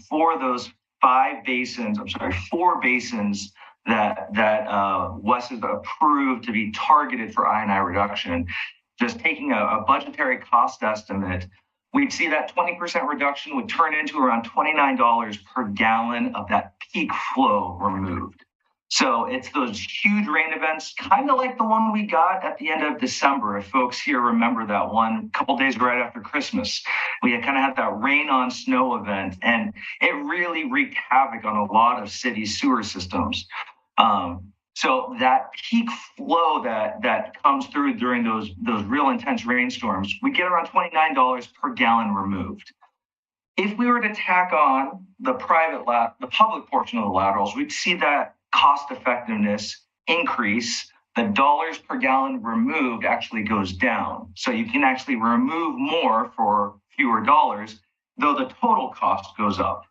for those four basins that Wes has approved to be targeted for I&I reduction, just taking a budgetary cost estimate, we'd see that 20% reduction would turn into around $29 per gallon of that peak flow removed. So it's those huge rain events, kind of like the one we got at the end of December. If folks here remember that one, a couple days right after Christmas, we kind of had that rain on snow event, and it really wreaked havoc on a lot of city sewer systems. So that peak flow that comes through during those real intense rainstorms, we get around $29 per gallon removed. If we were to tack on the public portion of the laterals, we'd see that cost effectiveness increase. The dollars per gallon removed actually goes down. So you can actually remove more for fewer dollars, though the total cost goes up.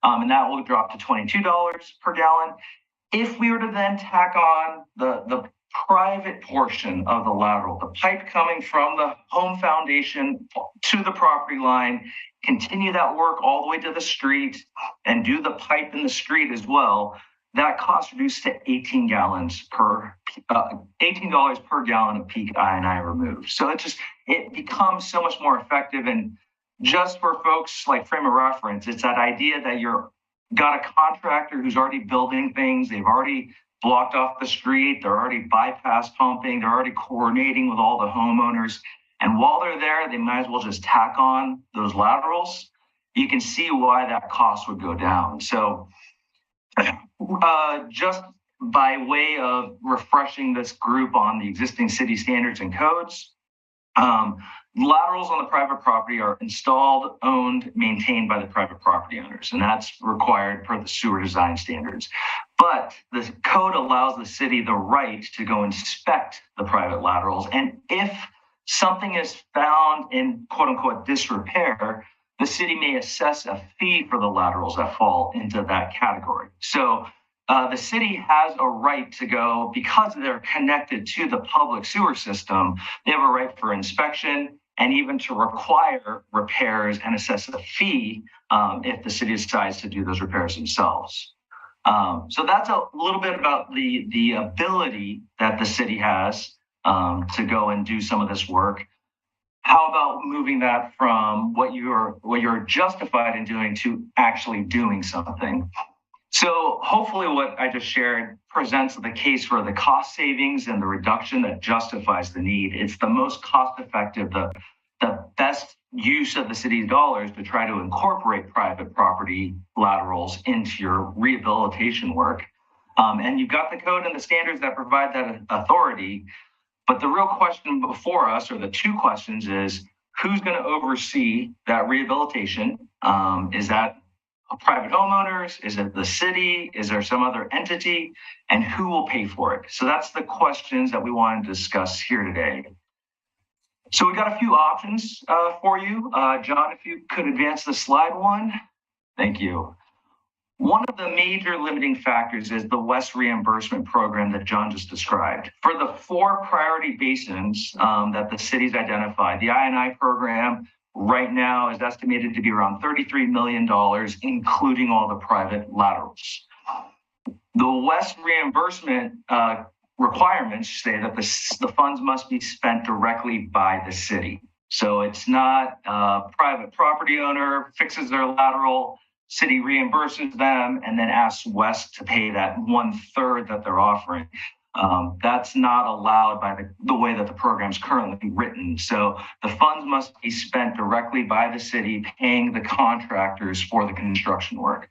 And that will drop to $22 per gallon. If we were to then tack on the private portion of the lateral, the pipe coming from the home foundation to the property line, continue that work all the way to the street and do the pipe in the street as well, that cost reduced to $18 per gallon of peak I&I removed. So it becomes so much more effective. And just for folks like frame of reference, it's that idea that you're got a contractor who's already building things, they've already blocked off the street, they're already bypass pumping, they're already coordinating with all the homeowners. And while they're there, they might as well just tack on those laterals. You can see why that cost would go down. So just by way of refreshing this group on the existing city standards and codes, laterals on the private property are installed, owned, maintained by the private property owners, and that's required per the sewer design standards. But the code allows the city the right to go inspect the private laterals, and if something is found in quote unquote disrepair, the city may assess a fee for the laterals that fall into that category. So the city has a right to go, because they're connected to the public sewer system, they have a right for inspection and even to require repairs and assess a fee if the city decides to do those repairs themselves. So that's a little bit about the ability that the city has to go and do some of this work. How about moving that from what you're justified in doing to actually doing something? So hopefully what I just shared presents the case for the cost savings and the reduction that justifies the need. It's the most cost effective, the best use of the city's dollars to try to incorporate private property laterals into your rehabilitation work. And you've got the code and the standards that provide that authority. But the real question before us, or the two questions, is who's going to oversee that rehabilitation? Is that private homeowners? Is it the city? Is there some other entity? And who will pay for it? So that's the questions that we want to discuss here today. So we got a few options for you. John, if you could advance the slide one. Thank you. One of the major limiting factors is the West reimbursement program that John just described. For the 4 priority basins that the city's identified, the I&I program right now is estimated to be around $33 million, including all the private laterals. The West reimbursement requirements say that the funds must be spent directly by the city. So it's not a private property owner fixes their lateral, city reimburses them, and then asks West to pay that 1/3 that they're offering. That's not allowed by the way that the program is currently written. So the funds must be spent directly by the city, paying the contractors for the construction work.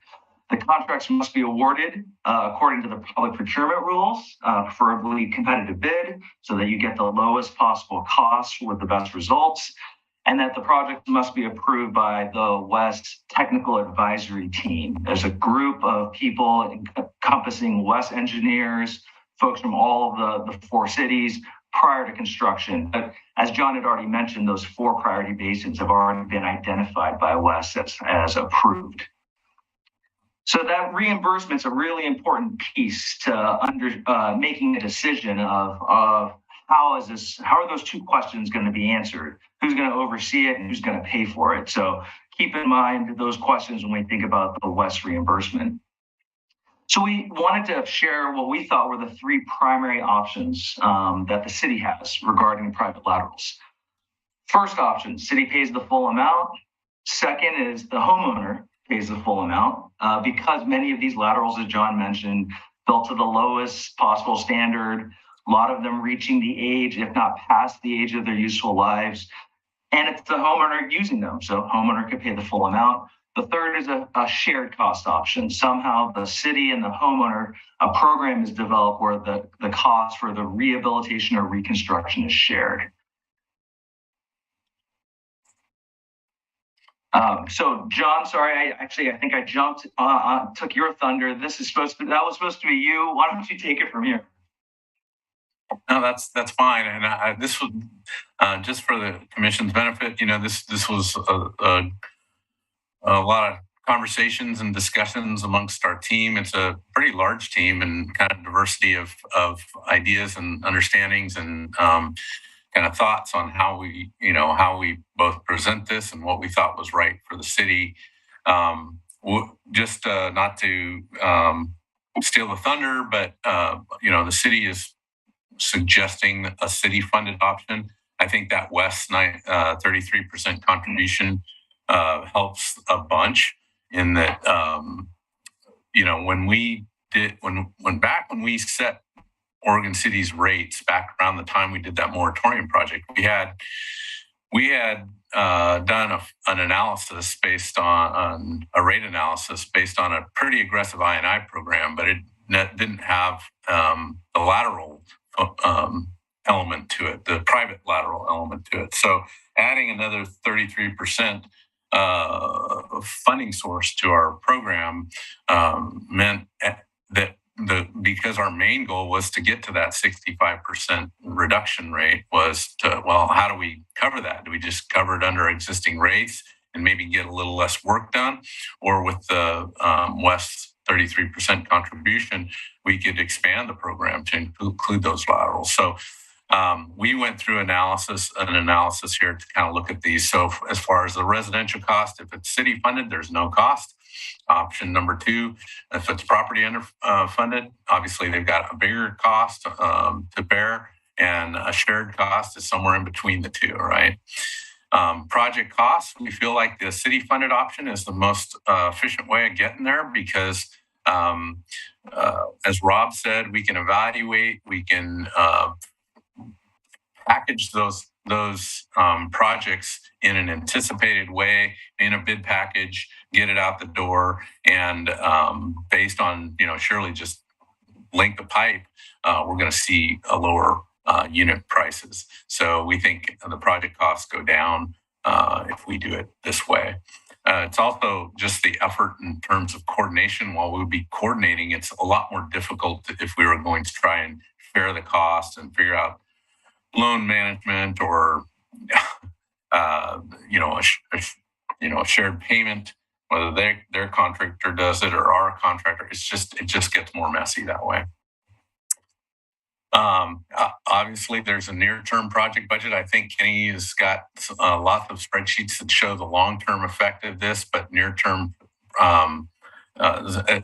The contracts must be awarded according to the public procurement rules, preferably competitive bid, so that you get the lowest possible cost with the best results, and that the project must be approved by the West Technical Advisory Team. There's a group of people encompassing West engineers, folks from all of the 4 cities prior to construction. But as John had already mentioned, those 4 priority basins have already been identified by West as approved. So that reimbursement is a really important piece to making a decision of how are those 2 questions going to be answered? Who's going to oversee it and who's going to pay for it? So keep in mind those questions when we think about the WES reimbursement. So we wanted to share what we thought were the three primary options that the city has regarding private laterals. First option, city pays the full amount. Second is the homeowner pays the full amount because many of these laterals, as John mentioned, built to the lowest possible standard, a lot of them reaching the age, if not past the age of their useful lives. And it's the homeowner using them, so homeowner could pay the full amount. The third is a shared cost option. Somehow the city and the homeowner, a program is developed where the cost for the rehabilitation or reconstruction is shared. So John, sorry, I think I jumped, took your thunder. That was supposed to be you. Why don't you take it from here? No, that's fine. And this was just for the commission's benefit. This was a lot of conversations and discussions amongst our team. It's a pretty large team and kind of diversity of ideas and understandings and kind of thoughts on how we both present this and what we thought was right for the city. Just not to steal the thunder, but the city is suggesting a city-funded option. I think that WES 33% contribution helps a bunch in that. When we set Oregon City's rates back around the time we did that moratorium project, we had done an analysis based on a rate analysis based on a pretty aggressive I&I program, but it didn't have the lateral element to it, the private lateral element to it. So adding another 33% funding source to our program meant that because our main goal was to get to that 65% reduction rate was to, well, how do we cover that? Do we just cover it under existing rates and maybe get a little less work done? Or with the WES 33% contribution, we could expand the program to include those laterals. So we went through an analysis here to kind of look at these. So as far as the residential cost, if it's city funded, there's no cost. Option number two, if it's property underfunded, obviously they've got a bigger cost to bear, and a shared cost is somewhere in between the two, right? Project costs, we feel like the city funded option is the most efficient way of getting there because as Rob said, we can evaluate, we can package those projects in an anticipated way in a bid package, get it out the door, and based on surely just length of pipe, we're going to see a lower unit prices. So we think the project costs go down if we do it this way. It's also just the effort in terms of coordination. While we'll be coordinating, it's a lot more difficult if we were going to try and share the cost and figure out loan management or a shared payment, whether their contractor does it or our contractor. It just gets more messy that way. Obviously, there's a near-term project budget. I think Kenny has got lots of spreadsheets that show the long-term effect of this, but near-term.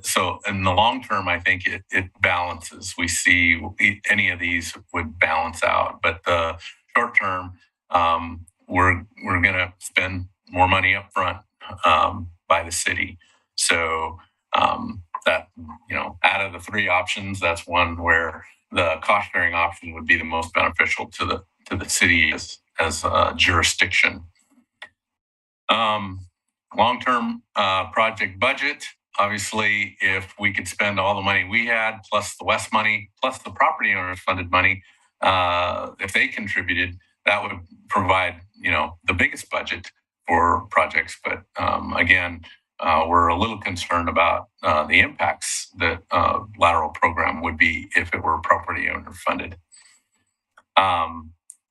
So in the long term, I think it balances. We see any of these would balance out, but the short term, we're going to spend more money up front by the city. So that out of the three options, that's one where the cost sharing option would be the most beneficial to the city as a jurisdiction. Long term project budget. Obviously, if we could spend all the money we had, plus the WES money, plus the property owners funded money, if they contributed, that would provide, the biggest budget for projects. But again, we're a little concerned about the impacts that lateral program would be if it were property owner funded.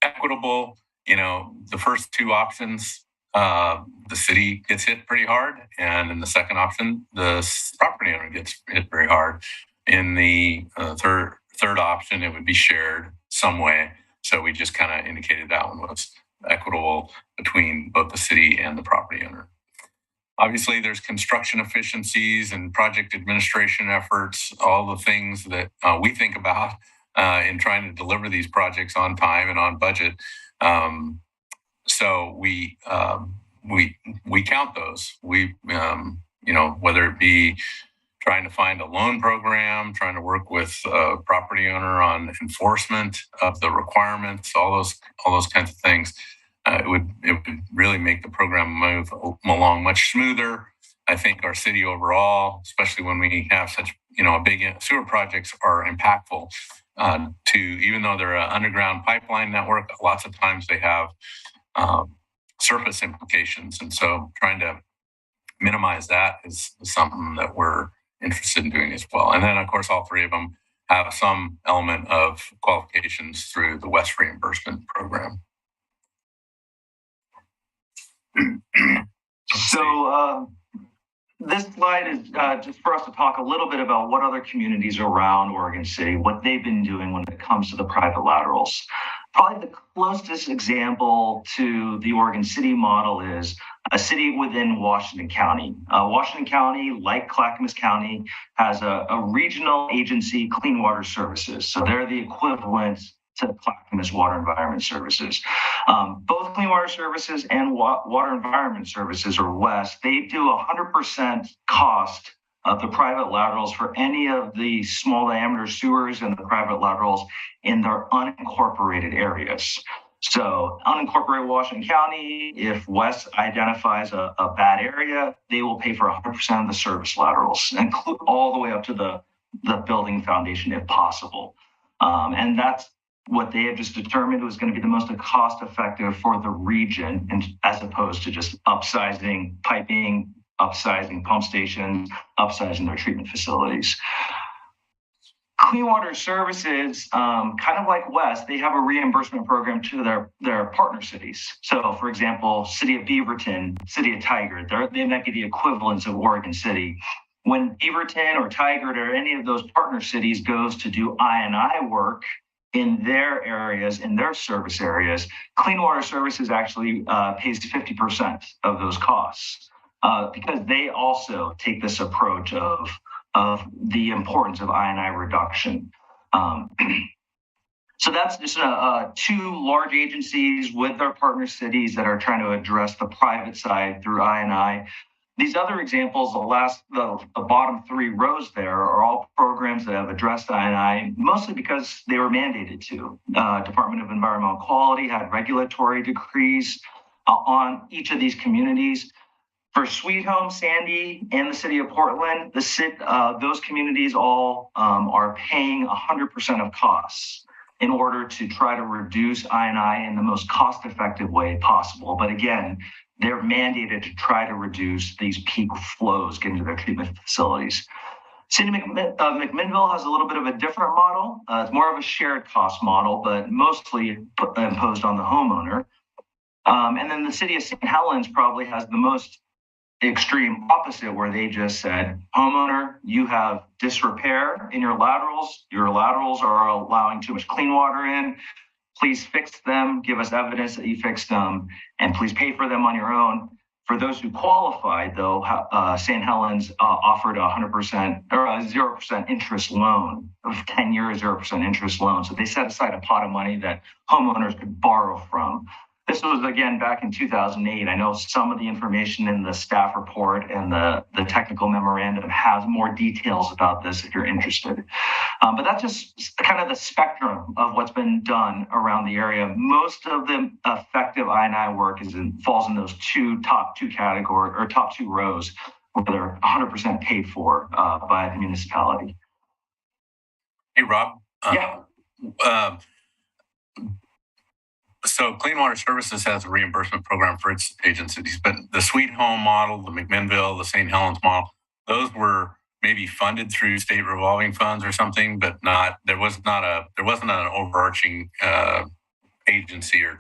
Equitable, the first two options, the city gets hit pretty hard, and in the second option, the property owner gets hit very hard. In the third option, it would be shared some way. So we just kind of indicated that one was equitable between both the city and the property owner. Obviously, there's construction efficiencies and project administration efforts, all the things that we think about in trying to deliver these projects on time and on budget. So we count those. Whether it be trying to find a loan program, trying to work with a property owner on enforcement of the requirements, all those kinds of things. It would really make the program move along much smoother. I think our city overall, especially when we have such big sewer projects, are impactful. Even though they're an underground pipeline network, lots of times they have surface implications, and so trying to minimize that is something that we're interested in doing as well. And then, of course, all three of them have some element of qualifications through the West reimbursement program. So this slide is just for us to talk a little bit about what other communities around Oregon City, what they've been doing when it comes to the private laterals. Probably the closest example to the Oregon City model is a city within Washington County. Washington County, like Clackamas County, has a regional agency, Clean Water Services. So they're the equivalent to Clackamas Water Environment Services. Both Clean Water Services and Water Environment Services, or WES, they do 100% cost of the private laterals for any of the small diameter sewers and the private laterals in their unincorporated areas. So unincorporated Washington County, if WES identifies a bad area, they will pay for 100% of the service laterals, include all the way up to the building foundation if possible. And that's what they have just determined was going to be the most cost effective for the region, and as opposed to just upsizing piping, upsizing pump stations, upsizing their treatment facilities. Clean Water Services, kind of like WES, they have a reimbursement program to their partner cities. So, for example, City of Beaverton, City of Tigard, they might be the equivalents of Oregon City. When Beaverton or Tigard or any of those partner cities goes to do I&I work in their areas, in their service areas, Clean Water Services actually pays 50% of those costs because they also take this approach of the importance of I&I reduction. So that's just two large agencies with their partner cities that are trying to address the private side through I&I. These other examples, the bottom three rows there, are all programs that have addressed I&I, mostly because they were mandated to. Department of Environmental Quality had regulatory decrees on each of these communities. For Sweet Home, Sandy, and the city of Portland, those communities all are paying 100% of costs in order to try to reduce I&I in the most cost-effective way possible. But again, they're mandated to try to reduce these peak flows getting to their treatment facilities. City of McMinnville has a little bit of a different model. It's more of a shared cost model, but mostly imposed on the homeowner. And then the city of St. Helens probably has the most extreme opposite, where they just said, homeowner, you have disrepair in your laterals. Your laterals are allowing too much clean water in. Please fix them, give us evidence that you fixed them, and please pay for them on your own. For those who qualified, though, St. Helens offered 100% or a 0% interest loan, of 10-year 0% interest loan. So they set aside a pot of money that homeowners could borrow from. This was, again, back in 2008. I know some of the information in the staff report and the technical memorandum has more details about this if you're interested. But that's just kind of the spectrum of what's been done around the area. Most of the effective I&I work falls in those top two categories, or top two rows, where they're 100% paid for by the municipality. Hey, Rob. Yeah. So Clean Water Services has a reimbursement program for its agencies, but the Sweet Home model, the McMinnville, the St. Helens model, those were maybe funded through state revolving funds or something, but there wasn't an overarching agency or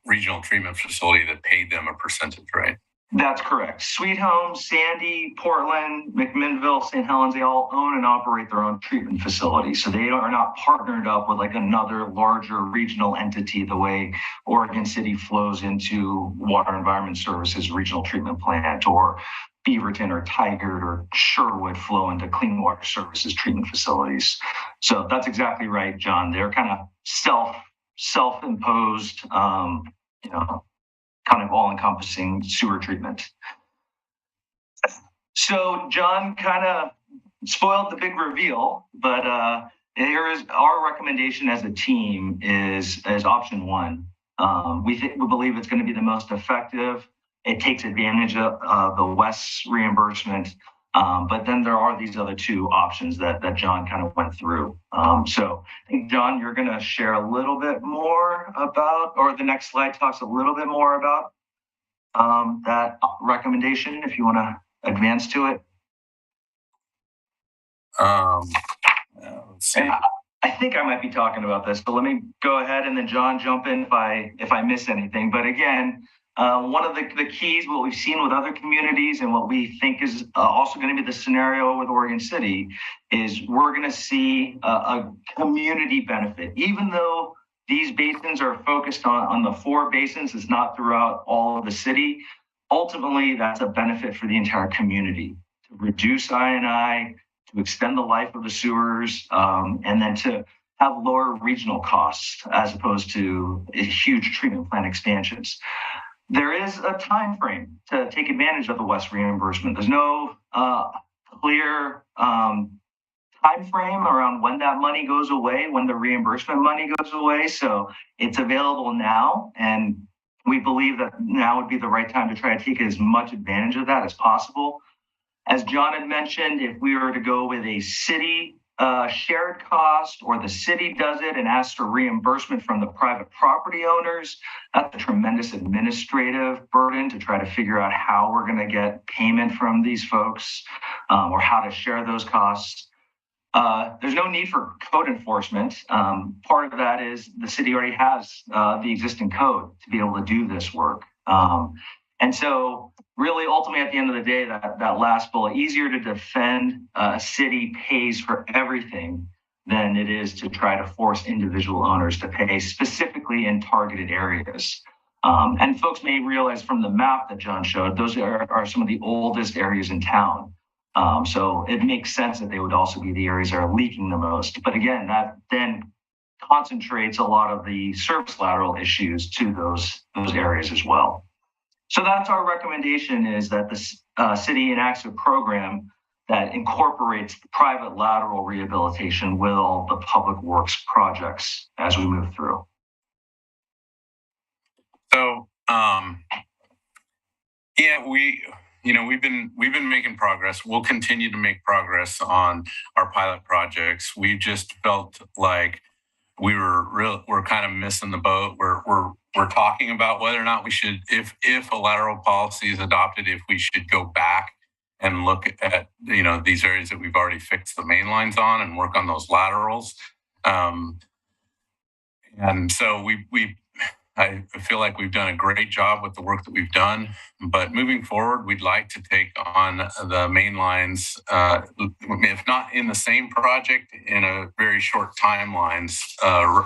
regional treatment facility that paid them a percentage, right? That's correct. Sweet Home, Sandy, Portland, McMinnville, St. Helens, they all own and operate their own treatment facilities. So they are not partnered up with like another larger regional entity the way Oregon City flows into Water Environment Services regional treatment plant, or Beaverton or Tigard or Sherwood flow into clean water services treatment facilities. So that's exactly right, John. They're kind of self-imposed, kind of all-encompassing sewer treatment. So John kind of spoiled the big reveal, but here is our recommendation as a team is option one. We believe it's going to be the most effective. It takes advantage of the West's reimbursement, but then there are these other two options that John kind of went through. So I think, John, you're going to share a little bit more about, or the next slide talks a little bit more about that recommendation, if you want to advance to it. Let's see. I think I might be talking about this, but let me go ahead and then John jump in if I miss anything. But again, one of the keys, what we've seen with other communities and what we think is also going to be the scenario with Oregon City, is we're going to see a community benefit. Even though these basins are focused on the four basins, it's not throughout all of the city. Ultimately, that's a benefit for the entire community to reduce I&I, to extend the life of the sewers, and then to have lower regional costs as opposed to huge treatment plant expansions. There is a time frame to take advantage of the West reimbursement. There's no clear time frame around when that money goes away, when the reimbursement money goes away. So it's available now, and we believe that now would be the right time to try to take as much advantage of that as possible. As John had mentioned, if we were to go with a city shared cost, or the city does it and asks for reimbursement from the private property owners, that's a tremendous administrative burden to try to figure out how we're going to get payment from these folks, or how to share those costs. There's no need for code enforcement. Part of that is the city already has the existing code to be able to do this work. And so really, ultimately, at the end of the day, that last bullet, easier to defend a city pays for everything than it is to try to force individual owners to pay specifically in targeted areas. And folks may realize from the map that John showed, those are some of the oldest areas in town. So it makes sense that they would also be the areas that are leaking the most. But again, that then concentrates a lot of the service lateral issues to those areas as well. So that's our recommendation, is that the city enacts a program that incorporates private lateral rehabilitation with all the public works projects as we move through. So, yeah, we've been making progress. We'll continue to make progress on our pilot projects. We just felt like we're kind of missing the boat. We're talking about whether or not we should, if a lateral policy is adopted, if we should go back and look at these areas that we've already fixed the main lines on and work on those laterals. And so I feel like we've done a great job with the work that we've done, but moving forward, we'd like to take on the main lines, if not in the same project, in a very short timelines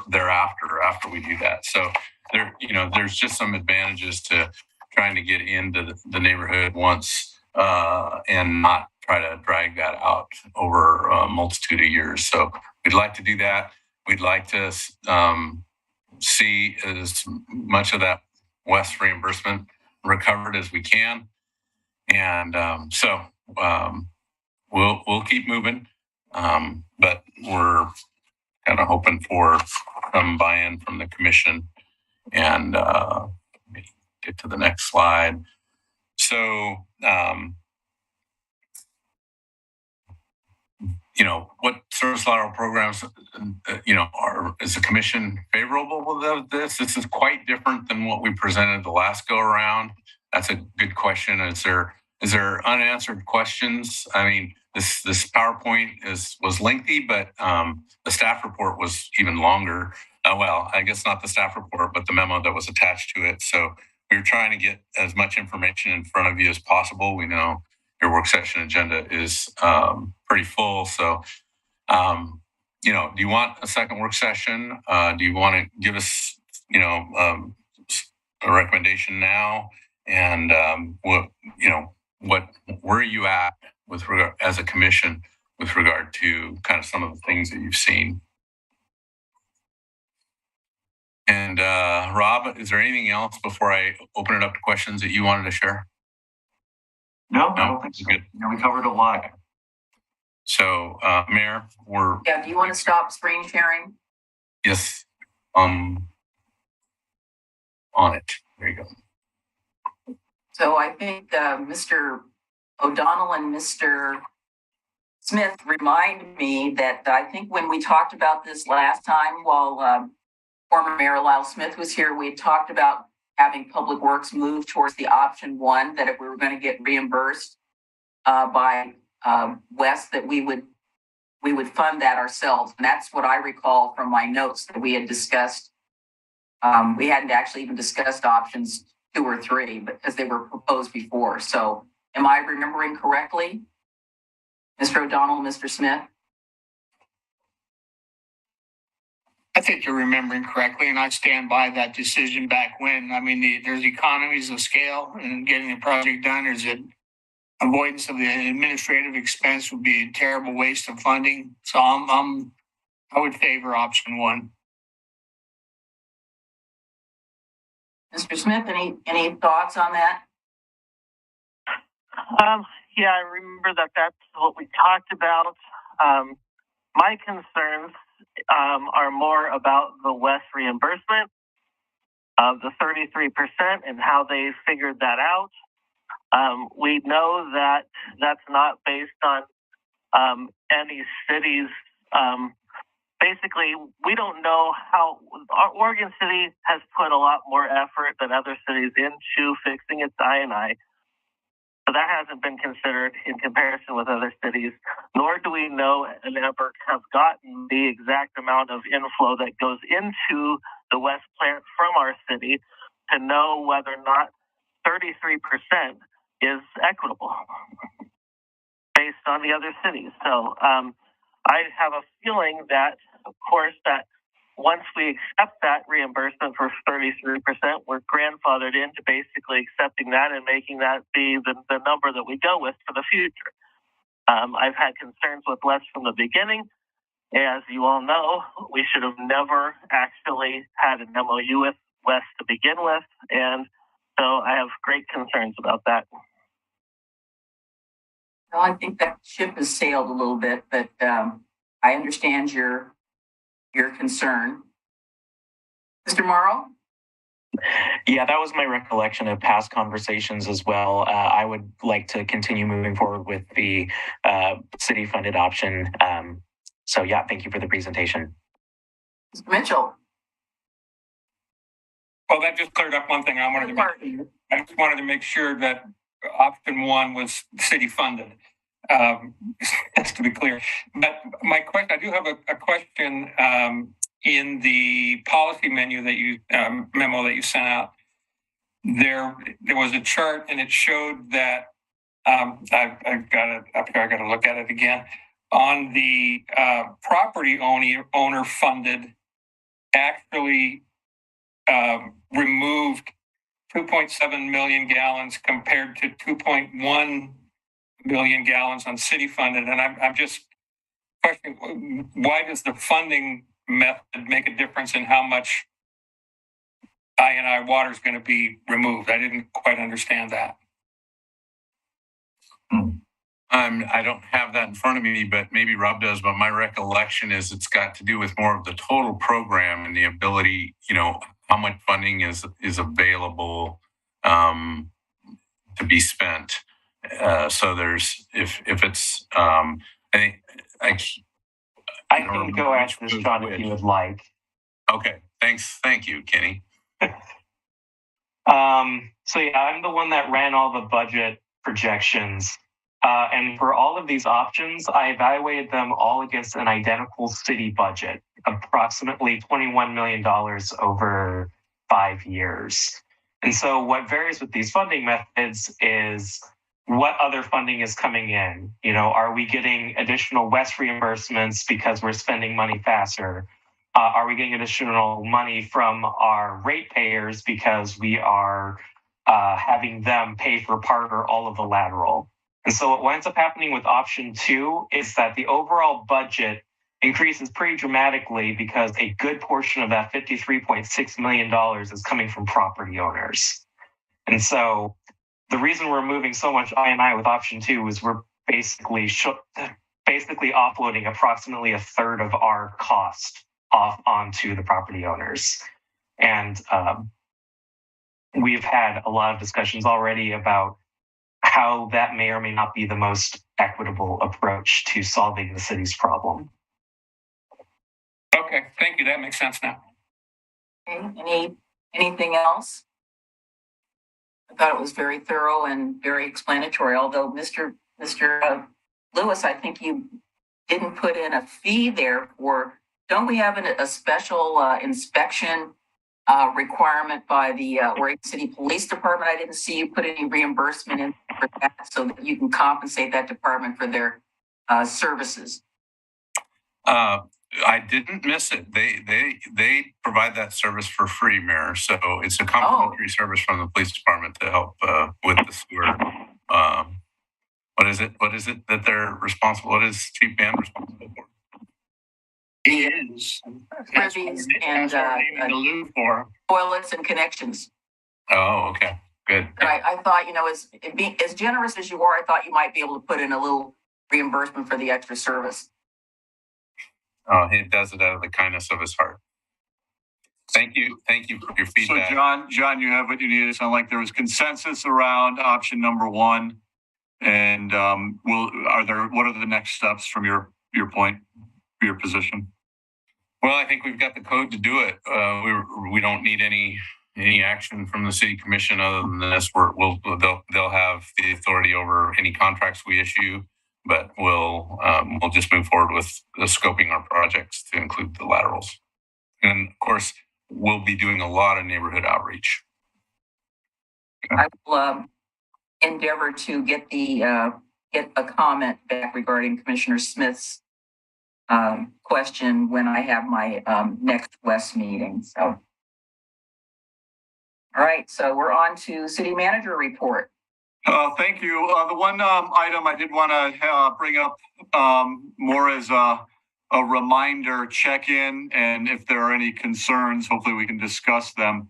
thereafter, after we do that. So there's just some advantages to trying to get into the neighborhood once and not try to drag that out over a multitude of years. So we'd like to do that. We'd like to see as much of that West reimbursement recovered as we can, and so we'll keep moving, but we're kind of hoping for some buy-in from the commission. And get to the next slide. So what service lateral programs, is the commission favorable with this? This is quite different than what we presented the last go around. That's a good question. Is there unanswered questions? I mean, this PowerPoint was lengthy, but the staff report was even longer. Well, I guess not the staff report, but the memo that was attached to it. So we were trying to get as much information in front of you as possible. We know your work session agenda is pretty full. So, do you want a second work session? Do you want to give us, a recommendation now? And where are you at with regard as a commission with regard to kind of some of the things that you've seen? And Rob, is there anything else before I open it up to questions that you wanted to share? No, I don't think so. Good. We covered a lot. So, Mayor, do you want to stop screen sharing? Yes. On it. There you go. So I think Mr. O'Donnell and Mr. Smith remind me that I think when we talked about this last time, while former Mayor Lyle Smith was here, we had talked about having Public Works move towards the option one, that if we were going to get reimbursed by West, that we would fund that ourselves. And that's what I recall from my notes that we had discussed. We hadn't actually even discussed options 2 or 3, because they were proposed before. So am I remembering correctly, Mr. O'Donnell, Mr. Smith? I think you're remembering correctly, and I stand by that decision back when. I mean, there's economies of scale in getting the project done. There's an avoidance of the administrative expense would be a terrible waste of funding. So I would favor option 1. Mr. Smith, any thoughts on that? Yeah, I remember that's what we talked about. My concerns are more about the West reimbursement of the 33% and how they figured that out. We know that that's not based on any cities. Basically, we don't know how Oregon City has put a lot more effort than other cities into fixing its I&I. So that hasn't been considered in comparison with other cities, nor do we know and ever have gotten the exact amount of inflow that goes into the West plant from our city to know whether or not 33% is equitable based on the other cities. So I have a feeling that, of course, that once we accept that reimbursement for 33%, we're grandfathered into basically accepting that and making that be the number that we go with for the future. I've had concerns with West from the beginning. As you all know, we should have never actually had an MOU with West to begin with. And so I have great concerns about that. Well, I think that ship has sailed a little bit, but I understand your concern. Mr. Marl? Yeah, that was my recollection of past conversations as well. I would like to continue moving forward with the city-funded option. So yeah, thank you for the presentation. Mr. Mitchell? Well, that just cleared up one thing. I just wanted to make sure that option 1 was city-funded. That's to be clear. But my question, I do have a question in the policy menu that you memo that you sent out. There was a chart, and it showed that I've got it up here. I got to look at it again. On the property owner funded, actually removed 2.7 million gallons compared to 2.1 million gallons on city funded. And I'm just questioning, why does the funding method make a difference in how much I&I water is going to be removed? I didn't quite understand that. I don't have that in front of me, but maybe Rob does. But my recollection is it's got to do with more of the total program and the ability, how much funding is available to be spent. So there's if it's I think I can go ask this, John, if you would like. Okay, thanks. Thank you, Kenny. So yeah, I'm the one that ran all the budget projections. And for all of these options, I evaluated them all against an identical city budget, approximately $21 million over 5 years. And so what varies with these funding methods is what other funding is coming in. Are we getting additional West reimbursements because we're spending money faster? Are we getting additional money from our ratepayers because we are having them pay for part or all of the lateral. And so what winds up happening with option 2 is that the overall budget increases pretty dramatically because a good portion of that $53.6 million is coming from property owners. And so the reason we're moving so much I&I with option 2 is we're basically offloading approximately a third of our cost off onto the property owners. And we've had a lot of discussions already about how that may or may not be the most equitable approach to solving the city's problem. Okay, thank you. That makes sense now. Okay, anything else? I thought it was very thorough and very explanatory, although Mr. Lewis, I think you didn't put in a fee there for, don't we have a special inspection requirement by the Oregon City Police Department? I didn't see you put any reimbursement in for that so that you can compensate that department for their services. I didn't miss it. They provide that service for free, Mayor. So it's a complimentary service from the police department to help with the sewer. What is it? What is it that they're responsible? What is Chief Band responsible for? He is. Privies and for toilets and connections. Oh, okay, good. But I thought, as generous as you are, I thought you might be able to put in a little reimbursement for the extra service. Oh, he does it out of the kindness of his heart. Thank you for your feedback. So John, you have what you need. It sounded like there was consensus around option number 1. And what are the next steps from your point, your position? Well, I think we've got the code to do it. We don't need any action from the city commission other than this. They'll have the authority over any contracts we issue, but we'll just move forward with scoping our projects to include the laterals. And of course, we'll be doing a lot of neighborhood outreach. Okay. I will endeavor to get a comment back regarding Commissioner Smith's question when I have my next West meeting. So, all right. So we're on to City Manager report. Thank you. The one item I did want to bring up more as a reminder, check-in, and if there are any concerns, hopefully we can discuss them.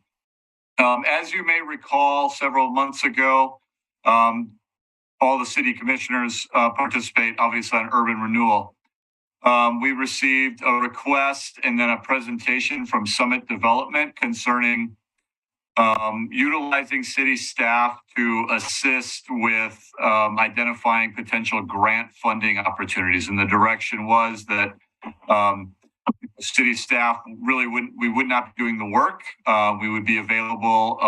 As you may recall, several months ago, all the city commissioners participate, obviously, on urban renewal. We received a request and then a presentation from Summit Development concerning utilizing city staff to assist with identifying potential grant funding opportunities. And the direction was that city staff really would not be doing the work. We would be available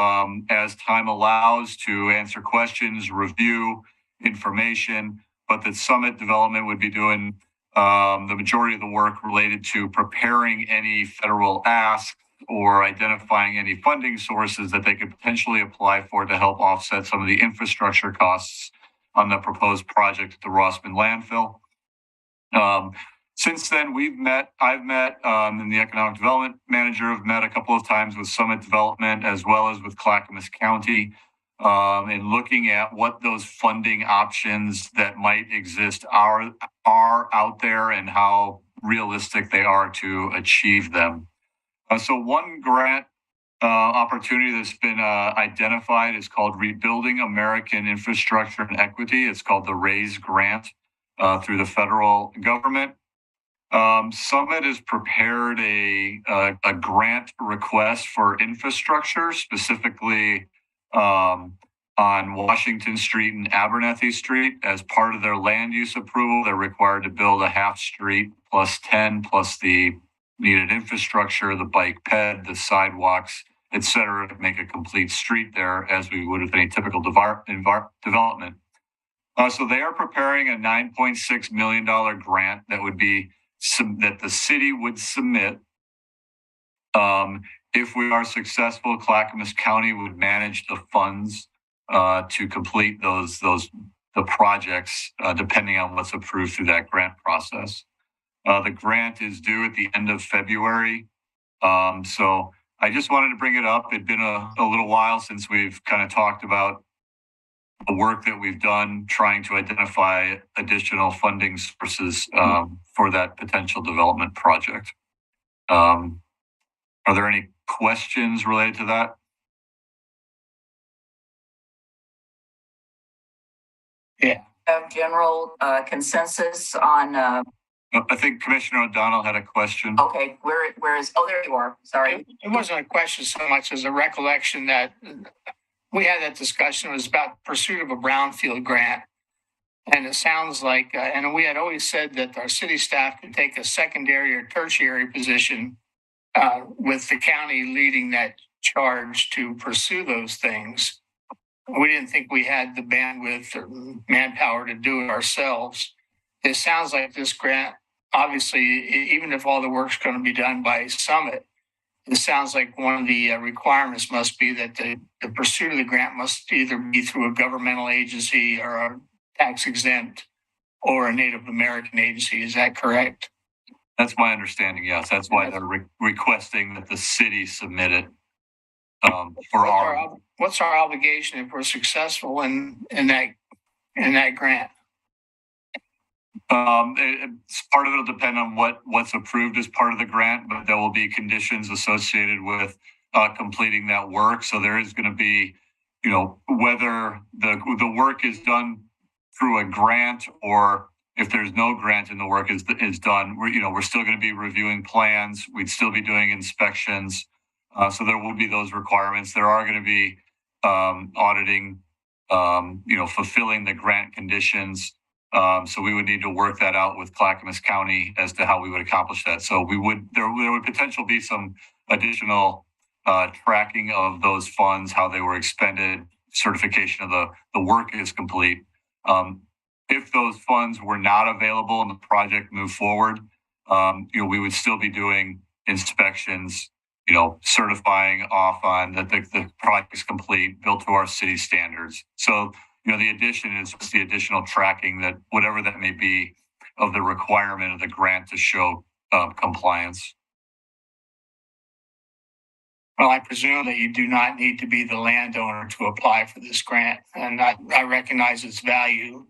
as time allows to answer questions, review information, but that Summit Development would be doing the majority of the work related to preparing any federal asks or identifying any funding sources that they could potentially apply for to help offset some of the infrastructure costs on the proposed project at the Rossman landfill. Since then, I've met, and the economic development manager have met a couple of times with Summit Development as well as with Clackamas County, and looking at what those funding options that might exist are out there and how realistic they are to achieve them. So one grant opportunity that's been identified is called Rebuilding American Infrastructure and Equity. It's called the RAISE grant through the federal government. Summit has prepared a grant request for infrastructure, specifically on Washington Street and Abernethy Street. As part of their land use approval, they're required to build a half street plus 10 plus the needed infrastructure, the bike ped, the sidewalks, etc., to make a complete street there, as we would with any typical development. So they are preparing a $9.6 million grant that would be that the city would submit. If we are successful, Clackamas County would manage the funds to complete the projects, depending on what's approved through that grant process. The grant is due at the end of February. So I just wanted to bring it up. It'd been a little while since we've kind of talked about the work that we've done trying to identify additional funding sources for that potential development project. Are there any questions related to that? Yeah. General consensus on. I think Commissioner O'Donnell had a question. Okay, where is? Oh, there you are. Sorry. It wasn't a question so much as a recollection that we had that discussion. It was about pursuit of a brownfield grant. And it sounds like, and we had always said that our city staff could take a secondary or tertiary position with the county leading that charge to pursue those things. We didn't think we had the bandwidth or manpower to do it ourselves. It sounds like this grant, obviously, even if all the work's going to be done by Summit, it sounds like one of the requirements must be that the pursuit of the grant must either be through a governmental agency or a tax exempt or a Native American agency. Is that correct? That's my understanding. Yes, that's why they're requesting that the city submit it for what's our obligation if we're successful in that grant? Part of it will depend on what's approved as part of the grant, but there will be conditions associated with completing that work. So there is going to be, whether the work is done through a grant or if there's no grant and the work is done, we're still going to be reviewing plans. We'd still be doing inspections. So there will be those requirements. There are going to be auditing, fulfilling the grant conditions. So we would need to work that out with Clackamas County as to how we would accomplish that. So there would potentially be some additional tracking of those funds, how they were expended, certification of the work is complete. If those funds were not available and the project moved forward, we would still be doing inspections, certifying off on that the project is complete, built to our city standards. So, the addition is just the additional tracking that whatever that may be of the requirement of the grant to show compliance. Well, I presume that you do not need to be the landowner to apply for this grant, and I recognize its value.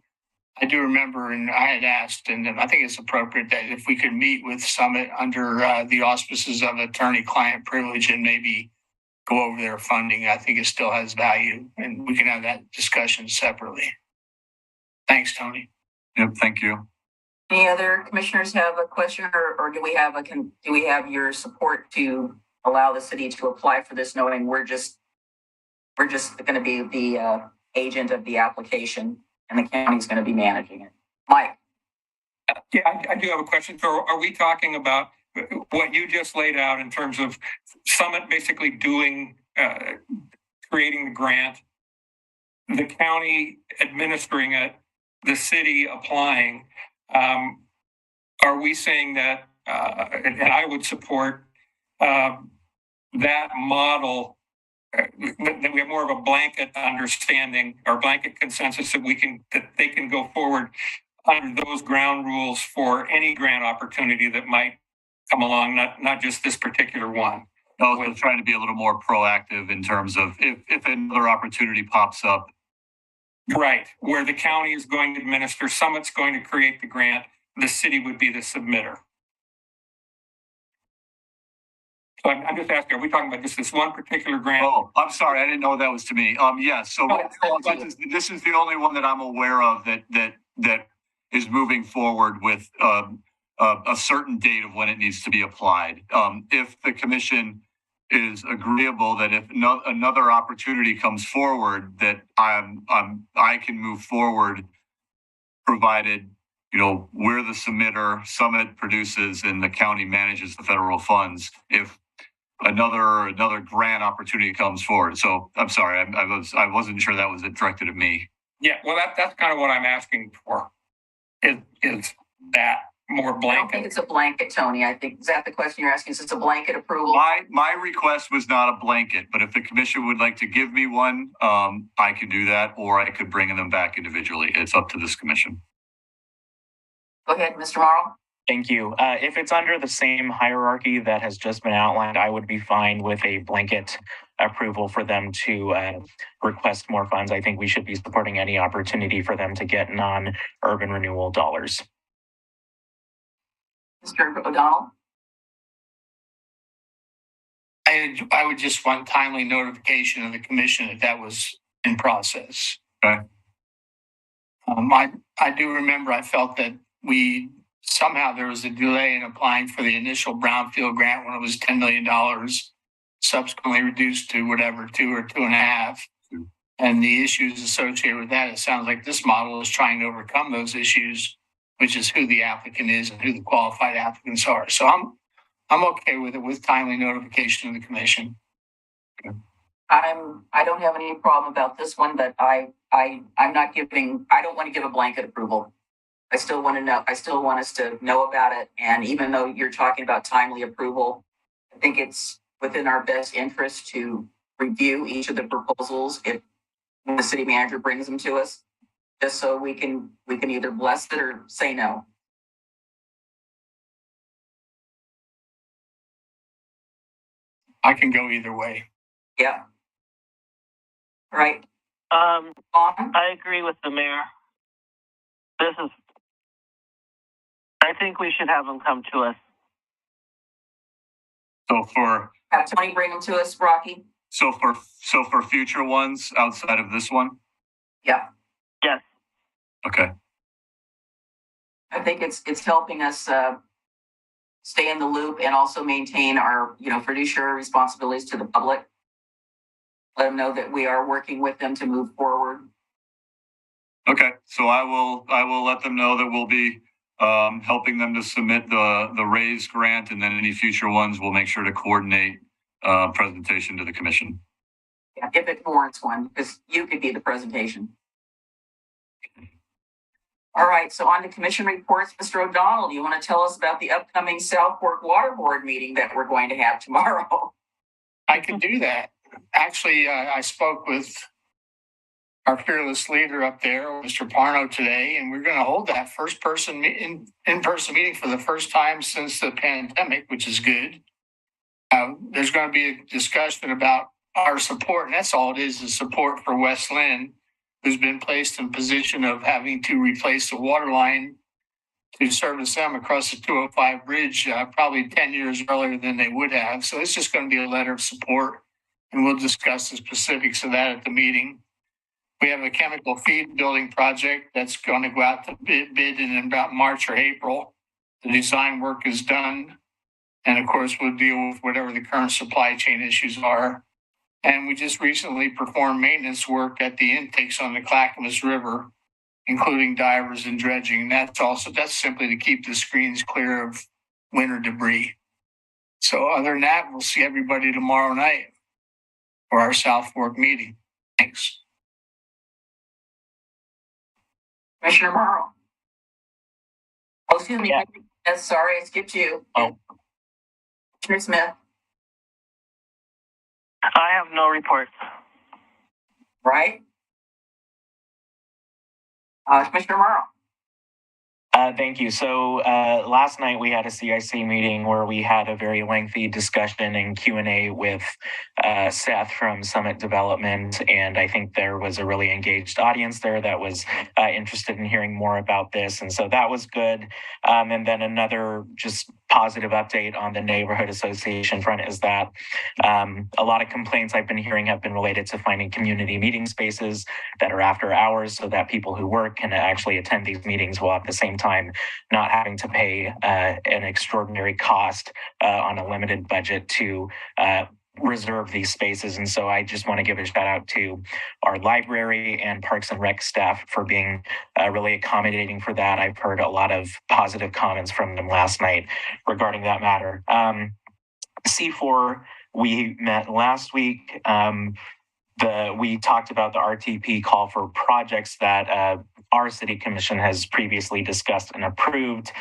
I do remember, and I had asked, and I think it's appropriate that if we could meet with Summit under the auspices of attorney-client privilege and maybe go over their funding, I think it still has value, and we can have that discussion separately. Thanks, Tony. Yep, thank you. Any other commissioners have a question, or do we have your support to allow the city to apply for this, knowing we're just going to be the agent of the application and the county's going to be managing it? Mike. Yeah, I do have a question. So are we talking about what you just laid out in terms of Summit basically doing, creating the grant, the county administering it, the city applying? Are we saying that, and I would support that model, that we have more of a blanket understanding or blanket consensus that they can go forward under those ground rules for any grant opportunity that might come along, not just this particular one. Also trying to be a little more proactive in terms of if another opportunity pops up. Right, where the county is going to administer, Summit's going to create the grant, the city would be the submitter. So I'm just asking, are we talking about just this one particular grant? Oh, I'm sorry, I didn't know that was to me. Yes, so this is the only one that I'm aware of that is moving forward with a certain date of when it needs to be applied. If the commission is agreeable that if another opportunity comes forward, that I can move forward, provided we're the submitter, Summit produces, and the county manages the federal funds. If another grant opportunity comes forward, so I'm sorry, I wasn't sure that was directed at me. Yeah, well, that's kind of what I'm asking for. Is that more blanket? I don't think it's a blanket, Tony. I think, is that the question you're asking? Is it a blanket approval? My request was not a blanket, but if the commission would like to give me one, I could do that, or I could bring them back individually. It's up to this commission. Go ahead, Mr. Marl. Thank you. If it's under the same hierarchy that has just been outlined, I would be fine with a blanket approval for them to request more funds. I think we should be supporting any opportunity for them to get non-urban renewal dollars. Mr. O'Donnell? I would just want timely notification of the commission that that was in process. Okay. I do remember I felt that somehow there was a delay in applying for the initial brownfield grant when it was $10 million, subsequently reduced to whatever, 2 or 2.5. And the issues associated with that, it sounds like this model is trying to overcome those issues, which is who the applicant is and who the qualified applicants are. So I'm okay with it with timely notification of the commission. I don't have any problem about this one, but I don't want to give a blanket approval. I still want us to know about it. And even though you're talking about timely approval, I think it's within our best interest to review each of the proposals if the city manager brings them to us, just so we can either bless it or say no. I can go either way. Yeah. Right. I agree with the mayor. I think we should have them come to us. So for Have Tony bring them to us, Rocky. so for future ones outside of this one. Yeah. Yes. Okay. I think it's helping us stay in the loop and also maintain our fiduciary responsibilities to the public. Let them know that we are working with them to move forward. Okay. So I will let them know that we'll be helping them to submit the raise grant, and then any future ones we'll make sure to coordinate presentation to the commission. Yeah, if it warrants one, because you could be the presentation. All right, so on to commission reports. Mr. O'Donnell, do you want to tell us about the upcoming South Fork Water Board meeting that we're going to have tomorrow? I can do that. Actually, I spoke with our fearless leader up there, Mr. Parno, today, and we're going to hold that in-person meeting for the first time since the pandemic, which is good. There's going to be a discussion about our support, and that's all it is support for West Lynn, who's been placed in a position of having to replace the water line to service them across the 205 bridge probably 10 years earlier than they would have. So it's just going to be a letter of support, and we'll discuss the specifics of that at the meeting. We have a chemical feed building project that's going to go out to bid in about March or April. The design work is done. And of course, we'll deal with whatever the current supply chain issues are. And we just recently performed maintenance work at the intakes on the Clackamas River, including divers and dredging. And that's simply to keep the screens clear of winter debris. So other than that, we'll see everybody tomorrow night for our South Fork meeting. Thanks. Commissioner Marl. Oh, excuse me. Yeah. Sorry, I skipped you. Oh. Commissioner Smith. I have no reports. Right. Commissioner Marl. Thank you. So last night we had a CIC meeting where we had a very lengthy discussion and Q&A with Seth from Summit Development, and I think there was a really engaged audience there that was interested in hearing more about this, and so that was good. And then another just positive update on the neighborhood association front is that a lot of complaints I've been hearing have been related to finding community meeting spaces that are after hours so that people who work can actually attend these meetings while at the same time not having to pay an extraordinary cost on a limited budget to reserve these spaces. And so I just want to give a shout out to our library and Parks and Rec staff for being really accommodating for that. I've heard a lot of positive comments from them last night regarding that matter. C4, we met last week. We talked about the RTP call for projects that our city commission has previously discussed and approved.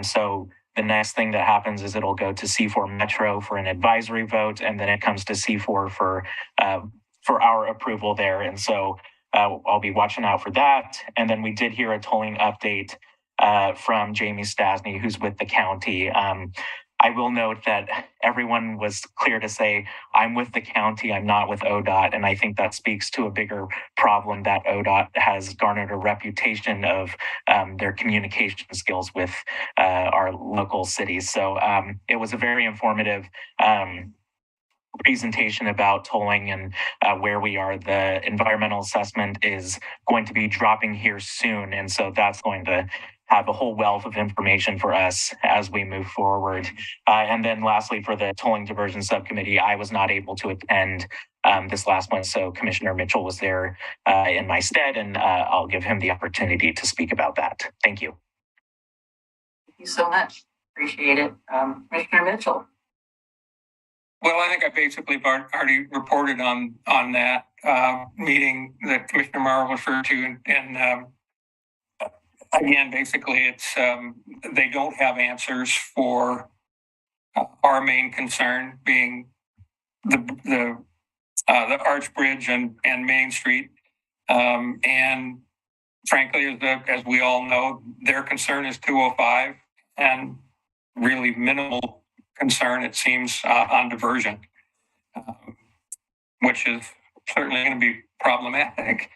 So the next thing that happens is it'll go to C4 Metro for an advisory vote, and then it comes to C4 for our approval there. And so I'll be watching out for that. And then we did hear a tolling update from Jamie Stasny, who's with the county. I will note that everyone was clear to say, I'm with the county, I'm not with ODOT. And I think that speaks to a bigger problem that ODOT has garnered a reputation of their communication skills with our local cities. So it was a very informative presentation about tolling and where we are. The environmental assessment is going to be dropping here soon. And so that's going to have a whole wealth of information for us as we move forward. And then lastly, for the tolling diversion subcommittee, I was not able to attend this last one. So Commissioner Mitchell was there in my stead, and I'll give him the opportunity to speak about that. Thank you. Thank you so much. Appreciate it. Commissioner Mitchell. Well, I think I basically already reported on that meeting that Commissioner Marl referred to, and again, basically, it's they don't have answers for our main concern being the Arch Bridge and Main Street, and frankly, as we all know, their concern is 205, and really minimal concern, it seems, on diversion, which is certainly going to be problematic,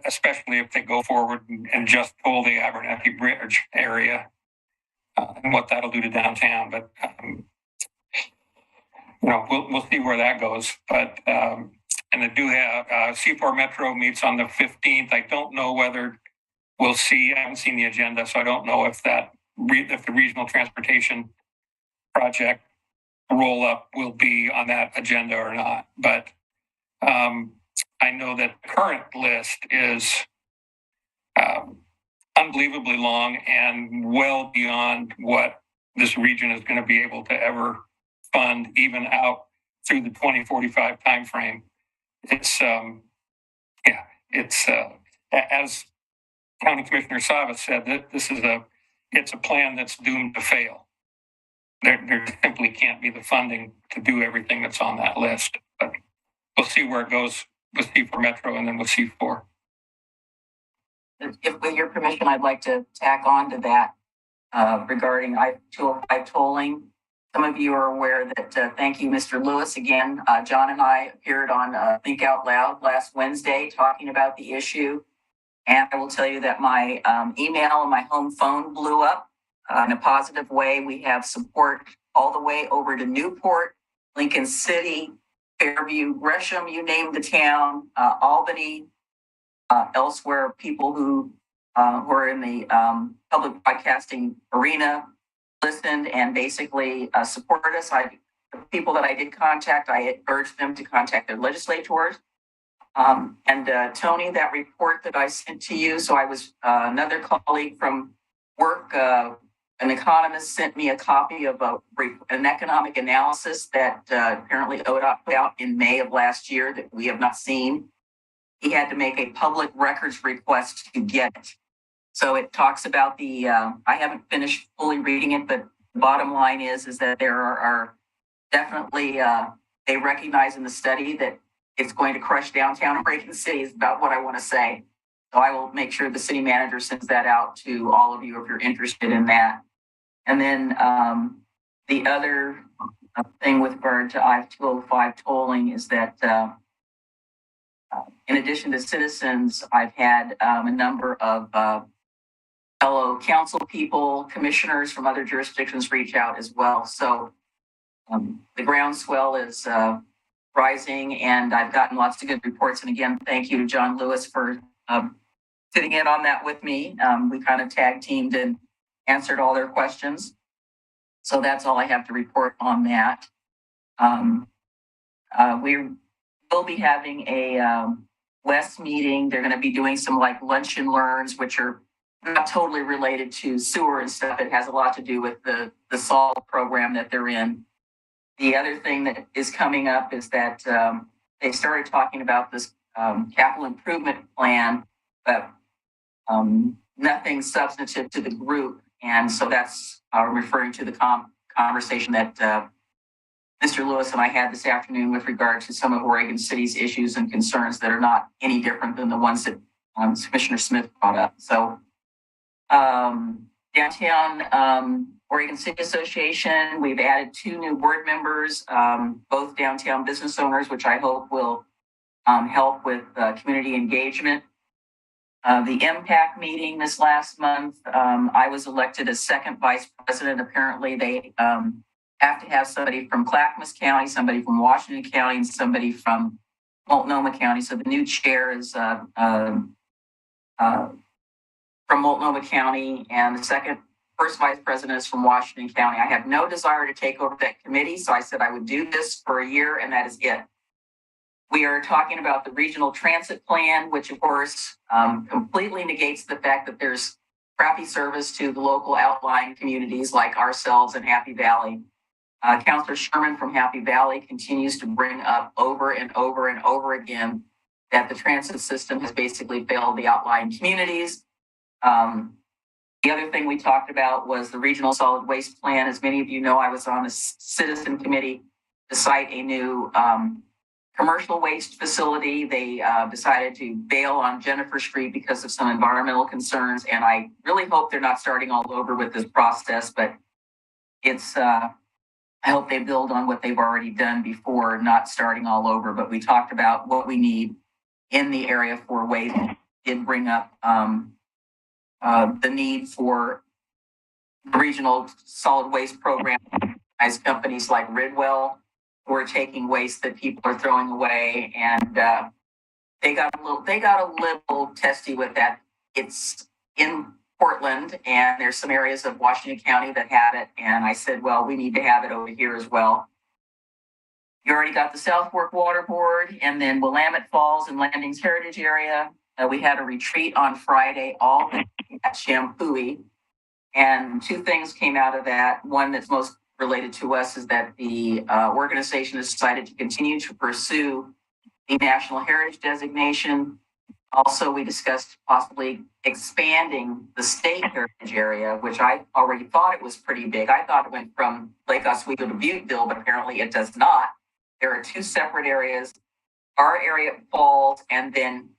especially if they go forward and just pull the Abernathy Bridge area and what that'll do to downtown. But we'll see where that goes. But and I do have Seaport Metro meets on the 15th. I don't know whether we'll see. I haven't seen the agenda, so I don't know if if the regional transportation project roll up will be on that agenda or not. But I know that the current list is unbelievably long and well beyond what this region is going to be able to ever fund, even out through the 2045 timeframe. It's as County Commissioner Savas said, that it's a plan that's doomed to fail. There simply can't be the funding to do everything that's on that list. But we'll see where it goes with C4 Metro and then with C4. If with your permission, I'd like to tack on to that regarding I-205 tolling. Some of you are aware that, thank you, Mr. Lewis. Again, John and I appeared on Think Out Loud last Wednesday talking about the issue. And I will tell you that my email and my home phone blew up in a positive way. We have support all the way over to Newport, Lincoln City, Fairview, Gresham, you name the town, Albany, elsewhere, people who are in the public broadcasting arena listened and basically supported us. The people that I did contact, I urged them to contact their legislators. And Tony, that report that I sent to you, so I was another colleague from work, an economist sent me a copy of an economic analysis that apparently ODOT put out in May of last year that we have not seen. He had to make a public records request to get it. So it talks about I haven't finished fully reading it, but the bottom line is that there are definitely, they recognize in the study that it's going to crush downtown Reagan City is about what I want to say. So I will make sure the city manager sends that out to all of you if you're interested in that. And then the other thing with regard to I-205 tolling is that in addition to citizens, I've had a number of fellow council people, commissioners from other jurisdictions reach out as well. So the groundswell is rising, and I've gotten lots of good reports. And again, thank you to John Lewis for sitting in on that with me. We kind of tag teamed and answered all their questions. So that's all I have to report on that. We will be having a West meeting. They're going to be doing some like lunch and learns, which are not totally related to sewer and stuff. It has a lot to do with the SOLVE program that they're in. The other thing that is coming up is that they started talking about this capital improvement plan, but nothing substantive to the group. And so that's referring to the conversation that Mr. Lewis and I had this afternoon with regard to some of Oregon City's issues and concerns that are not any different than the ones that Commissioner Smith brought up. So Downtown Oregon City Association, we've added 2 new board members, both downtown business owners, which I hope will help with community engagement. The impact meeting this last month, I was elected as second vice president. Apparently they have to have somebody from Clackamas County, somebody from Washington County, and somebody from Multnomah County. So the new chair is from Multnomah County, and the first vice president is from Washington County. I have no desire to take over that committee, so I said I would do this for a year, and that is it. We are talking about the regional transit plan, which of course completely negates the fact that there's crappy service to the local outlying communities like ourselves in Happy Valley. Councilor Sherman from Happy Valley continues to bring up over and over and over again that the transit system has basically failed the outlying communities. The other thing we talked about was the regional solid waste plan. As many of you know, I was on a citizen committee to cite a new commercial waste facility. They decided to bail on Jennifer Street because of some environmental concerns. And I really hope they're not starting all over with this process, but it's, I hope they build on what they've already done before, not starting all over. But we talked about what we need in the area for waste. Did bring up the need for the regional solid waste program as companies like Ridwell who are taking waste that people are throwing away, and they got a little testy with that. It's in Portland, and there's some areas of Washington County that have it, and I said, well, we need to have it over here as well. You already got the South Fork Water Board, and then Willamette Falls and Landings Heritage Area. We had a retreat on Friday, all at Shampooey, and 2 things came out of that. One that's most related to us is that the organization has decided to continue to pursue the National Heritage Designation. Also, we discussed possibly expanding the state heritage area, which I already thought it was pretty big. I thought it went from Lake Oswego to Butteville, but apparently it does not. There are 2 separate areas, our area falls, and then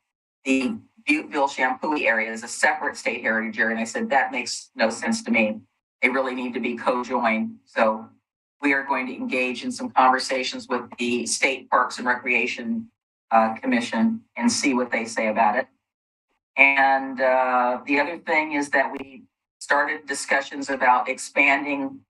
the Butteville Shampooey area is a separate state heritage area. And I said, that makes no sense to me. They really need to be co-joined. So we are going to engage in some conversations with the State Parks and Recreation Commission and see what they say about it. And the other thing is that we started discussions about expanding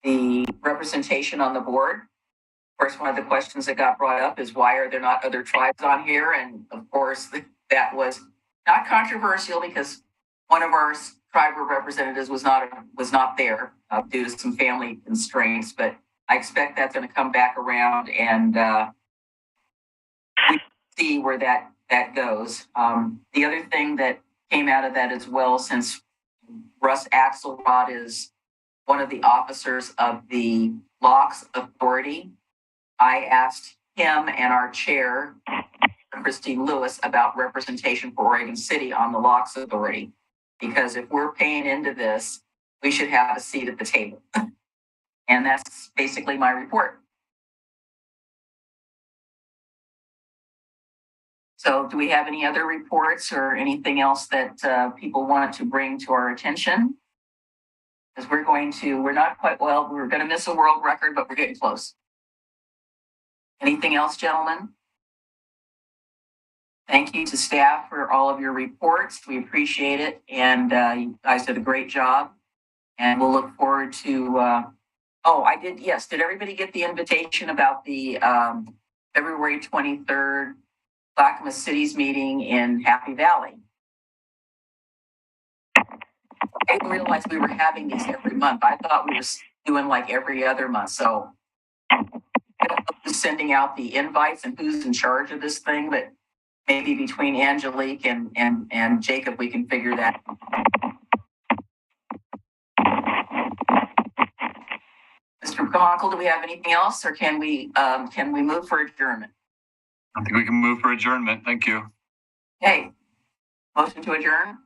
the representation on the board. Of course, one of the questions that got brought up is, why are there not other tribes on here? And of course, that was not controversial because one of our tribal representatives was not there due to some family constraints, but I expect that's going to come back around, and we see where that goes. The other thing that came out of that as well, since Russ Axelrod is one of the officers of the Locks Authority, I asked him and our chair, Christine Lewis, about representation for Oregon City on the Locks Authority. Because if we're paying into this, we should have a seat at the table. And that's basically my report. So do we have any other reports or anything else that people want to bring to our attention? Because we're not quite, well, we're going to miss a world record, but we're getting close. Anything else, gentlemen? Thank you to staff for all of your reports. We appreciate it. And you guys did a great job. And we'll look forward to, yes. Did everybody get the invitation about the February 23rd Clackamas Cities meeting in Happy Valley? I didn't realize we were having these every month. I thought we were doing like every other month. So I don't know who's sending out the invites and who's in charge of this thing, but maybe between Angelique and Jacob, we can figure that out. Mr. Conkle, do we have anything else, or can we move for adjournment? I think we can move for adjournment. Thank you. Okay. Motion to adjourn?